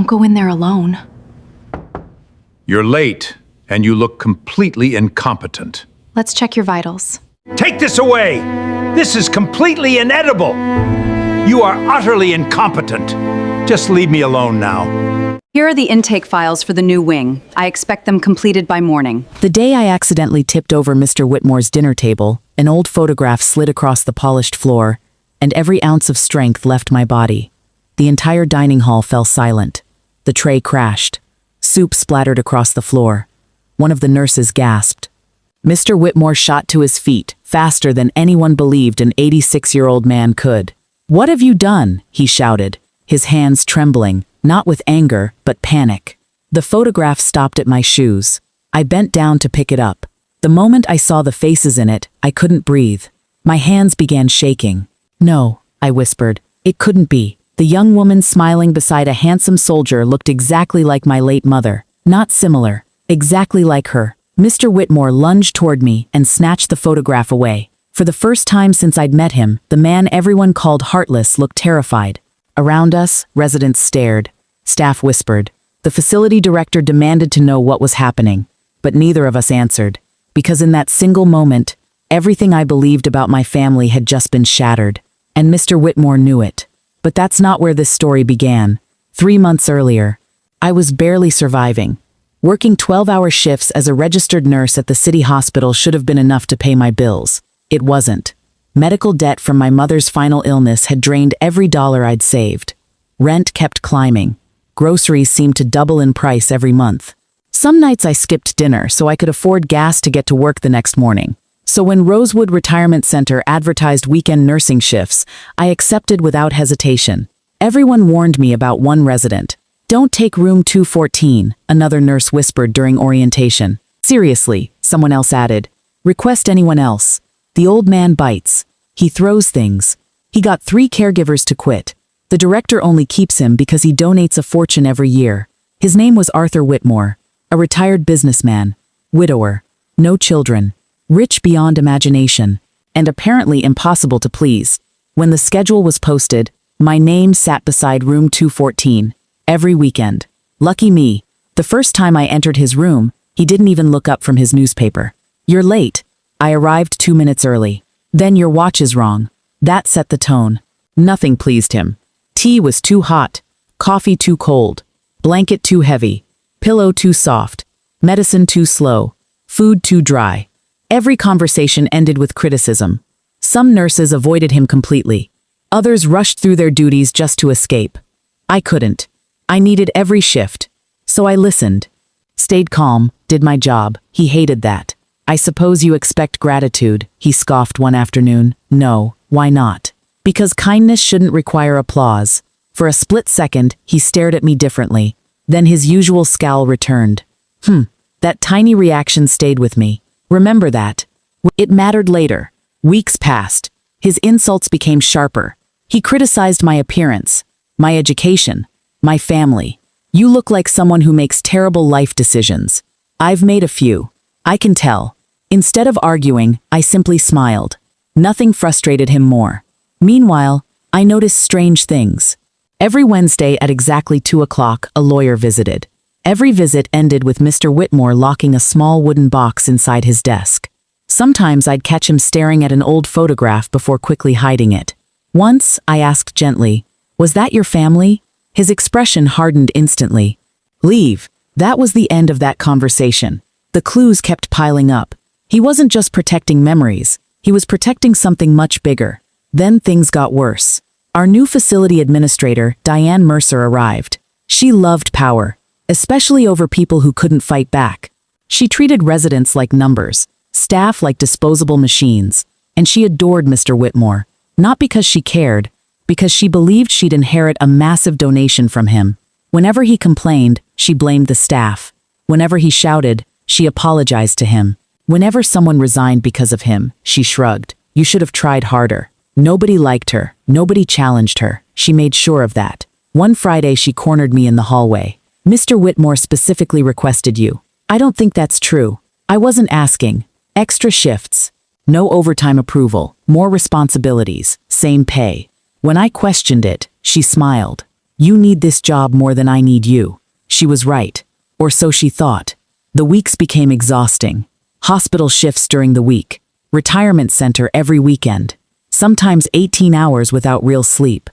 Don't go in there alone. You're late, and you look completely incompetent. Let's check your vitals. Take this away! This is completely inedible! You are utterly incompetent. Just leave me alone now. Here are the intake files for the new wing. I expect them completed by morning. The day I accidentally tipped over Mr. Whitmore's dinner table, an old photograph slid across the polished floor, and every ounce of strength left my body. The entire dining hall fell silent. The tray crashed. Soup splattered across the floor. One of the nurses gasped. Mr. Whitmore shot to his feet, faster than anyone believed an 86-year-old man could. "What have you done?" he shouted, his hands trembling, not with anger, but panic. The photograph stopped at my shoes. I bent down to pick it up. The moment I saw the faces in it, I couldn't breathe. My hands began shaking. "No," I whispered. "It couldn't be." The young woman smiling beside a handsome soldier looked exactly like my late mother. Not similar. Exactly like her. Mr. Whitmore lunged toward me and snatched the photograph away. For the first time since I'd met him, the man everyone called heartless looked terrified. Around us, residents stared. Staff whispered. The facility director demanded to know what was happening. But neither of us answered. Because in that single moment, everything I believed about my family had just been shattered. And Mr. Whitmore knew it. But that's not where this story began. 3 months earlier, I was barely surviving. Working 12-hour shifts as a registered nurse at the city hospital should have been enough to pay my bills. It wasn't. Medical debt from my mother's final illness had drained every dollar I'd saved. Rent kept climbing. Groceries seemed to double in price every month. Some nights I skipped dinner so I could afford gas to get to work the next morning. So when Rosewood Retirement Center advertised weekend nursing shifts, I accepted without hesitation. Everyone warned me about one resident. "Don't take room 214, another nurse whispered during orientation. "Seriously," someone else added. "Request anyone else." The old man bites. He throws things. He got 3 caregivers to quit. The director only keeps him because he donates a fortune every year. His name was Arthur Whitmore, a retired businessman, widower, no children, rich beyond imagination, and apparently impossible to please. When the schedule was posted, my name sat beside room 214. Every weekend. Lucky me. The first time I entered his room, he didn't even look up from his newspaper. "You're late." I arrived 2 minutes early. "Then your watch is wrong." That set the tone. Nothing pleased him. Tea was too hot. Coffee too cold. Blanket too heavy. Pillow too soft. Medicine too slow. Food too dry. Every conversation ended with criticism. Some nurses avoided him completely. Others rushed through their duties just to escape. I couldn't. I needed every shift. So I listened. Stayed calm, did my job. He hated that. "I suppose you expect gratitude," he scoffed one afternoon. "No, why not?" "Because kindness shouldn't require applause." For a split second, he stared at me differently. Then his usual scowl returned. That tiny reaction stayed with me. Remember that. It mattered later. Weeks passed. His insults became sharper. He criticized my appearance, my education, my family. "You look like someone who makes terrible life decisions." I've made a few. I can tell. Instead of arguing, I simply smiled. Nothing frustrated him more. Meanwhile, I noticed strange things. Every Wednesday at exactly 2 o'clock, a lawyer visited. Every visit ended with Mr. Whitmore locking a small wooden box inside his desk. Sometimes I'd catch him staring at an old photograph before quickly hiding it. Once, I asked gently, "Was that your family?" His expression hardened instantly. "Leave." That was the end of that conversation. The clues kept piling up. He wasn't just protecting memories. He was protecting something much bigger. Then things got worse. Our new facility administrator, Diane Mercer, arrived. She loved power, especially over people who couldn't fight back. She treated residents like numbers, staff like disposable machines, and she adored Mr. Whitmore, not because she cared, because she believed she'd inherit a massive donation from him. Whenever he complained, she blamed the staff. Whenever he shouted, she apologized to him. Whenever someone resigned because of him, she shrugged. "You should have tried harder." Nobody liked her. Nobody challenged her. She made sure of that. One Friday, she cornered me in the hallway. "Mr. Whitmore specifically requested you." "I don't think that's true." "I wasn't asking." Extra shifts. No overtime approval. More responsibilities. Same pay. When I questioned it, she smiled. You need this job more than I need you. She was right. Or so she thought. The weeks became exhausting. Hospital shifts during the week. Retirement center every weekend. Sometimes 18 hours without real sleep.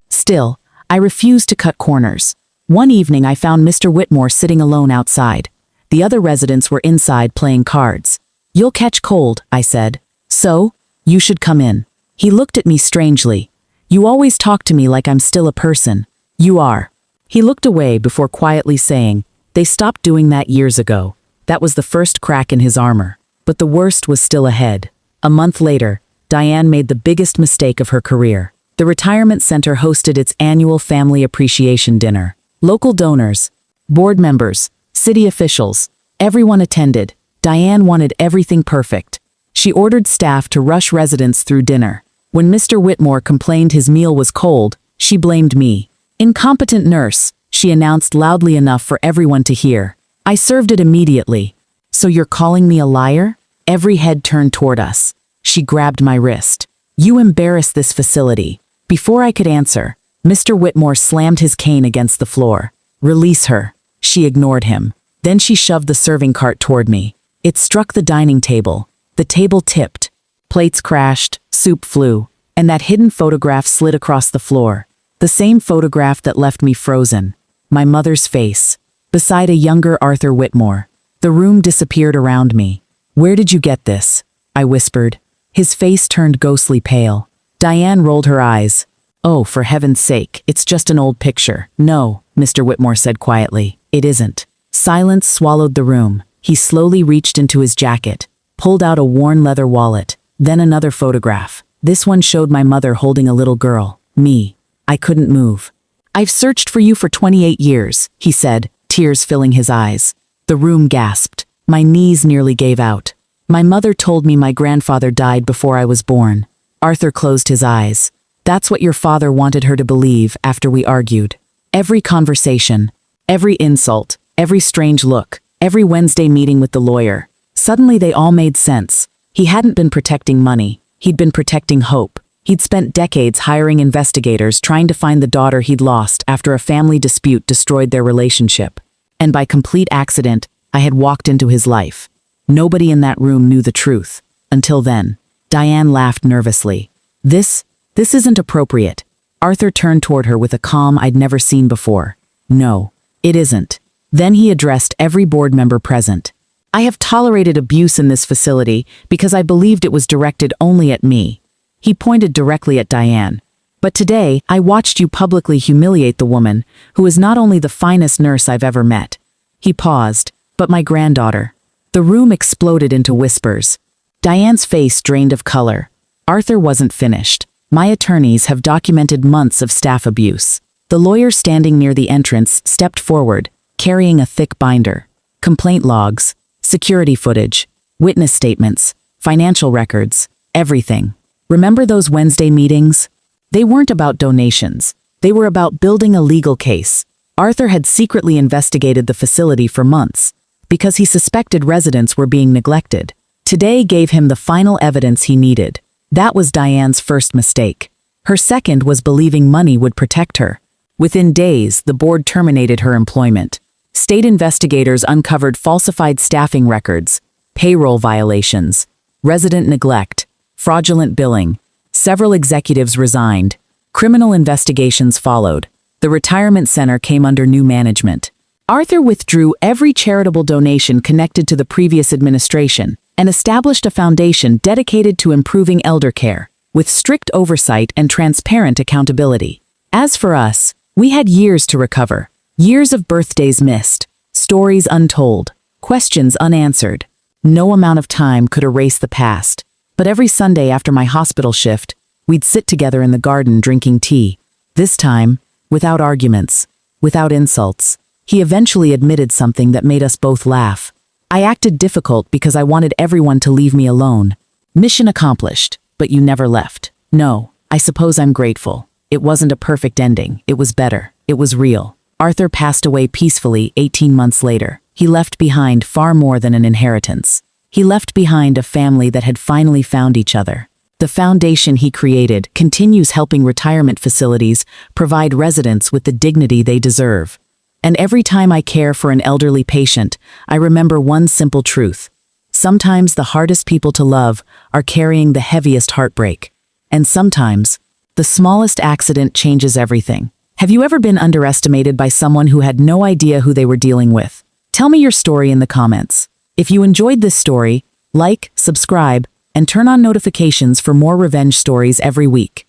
Still, I refused to cut corners. One evening I found Mr. Whitmore sitting alone outside. The other residents were inside playing cards. You'll catch cold, I said. So, you should come in. He looked at me strangely. You always talk to me like I'm still a person. You are. He looked away before quietly saying, they stopped doing that years ago. That was the first crack in his armor. But the worst was still ahead. A month later, Diane made the biggest mistake of her career. The retirement center hosted its annual family appreciation dinner. Local donors, board members, city officials, everyone attended. Diane wanted everything perfect. She ordered staff to rush residents through dinner. When Mr. Whitmore complained his meal was cold, she blamed me. Incompetent nurse, she announced loudly enough for everyone to hear. I served it immediately. So you're calling me a liar? Every head turned toward us. She grabbed my wrist. You embarrass this facility. Before I could answer, Mr. Whitmore slammed his cane against the floor. Release her. She ignored him. Then she shoved the serving cart toward me. It struck the dining table. The table tipped. Plates crashed, soup flew, and that hidden photograph slid across the floor. The same photograph that left me frozen. My mother's face. Beside a younger Arthur Whitmore. The room disappeared around me. Where did you get this? I whispered. His face turned ghostly pale. Diane rolled her eyes. Oh, for heaven's sake, it's just an old picture. No, Mr. Whitmore said quietly. It isn't. Silence swallowed the room. He slowly reached into his jacket, pulled out a worn leather wallet, then another photograph. This one showed my mother holding a little girl. Me. I couldn't move. I've searched for you for 28 years, he said, tears filling his eyes. The room gasped. My knees nearly gave out. My mother told me my grandfather died before I was born. Arthur closed his eyes. That's what your father wanted her to believe after we argued. Every conversation, every insult, every strange look, every Wednesday meeting with the lawyer. Suddenly they all made sense. He hadn't been protecting money. He'd been protecting hope. He'd spent decades hiring investigators trying to find the daughter he'd lost after a family dispute destroyed their relationship. And by complete accident, I had walked into his life. Nobody in that room knew the truth. Until then. Diane laughed nervously. This isn't appropriate. Arthur turned toward her with a calm I'd never seen before. No, it isn't. Then he addressed every board member present. I have tolerated abuse in this facility because I believed it was directed only at me. He pointed directly at Diane. But today, I watched you publicly humiliate the woman, who is not only the finest nurse I've ever met. He paused. But my granddaughter. The room exploded into whispers. Diane's face drained of color. Arthur wasn't finished. My attorneys have documented months of staff abuse. The lawyer standing near the entrance stepped forward, carrying a thick binder. Complaint logs, security footage, witness statements, financial records, everything. Remember those Wednesday meetings? They weren't about donations. They were about building a legal case. Arthur had secretly investigated the facility for months, because he suspected residents were being neglected. Today gave him the final evidence he needed. That was Diane's first mistake. Her second was believing money would protect her. Within days, the board terminated her employment. State investigators uncovered falsified staffing records, payroll violations, resident neglect, fraudulent billing. Several executives resigned. Criminal investigations followed. The retirement center came under new management. Arthur withdrew every charitable donation connected to the previous administration and established a foundation dedicated to improving elder care, with strict oversight and transparent accountability. As for us, we had years to recover. Years of birthdays missed, stories untold, questions unanswered. No amount of time could erase the past. But every Sunday after my hospital shift, we'd sit together in the garden drinking tea. This time, without arguments, without insults. He eventually admitted something that made us both laugh. I acted difficult because I wanted everyone to leave me alone. Mission accomplished, but you never left. No, I suppose I'm grateful. It wasn't a perfect ending. It was better. It was real. Arthur passed away peacefully 18 months later. He left behind far more than an inheritance. He left behind a family that had finally found each other. The foundation he created continues helping retirement facilities provide residents with the dignity they deserve. And every time I care for an elderly patient, I remember one simple truth. Sometimes the hardest people to love are carrying the heaviest heartbreak. And sometimes, the smallest accident changes everything. Have you ever been underestimated by someone who had no idea who they were dealing with? Tell me your story in the comments. If you enjoyed this story, like, subscribe, and turn on notifications for more revenge stories every week.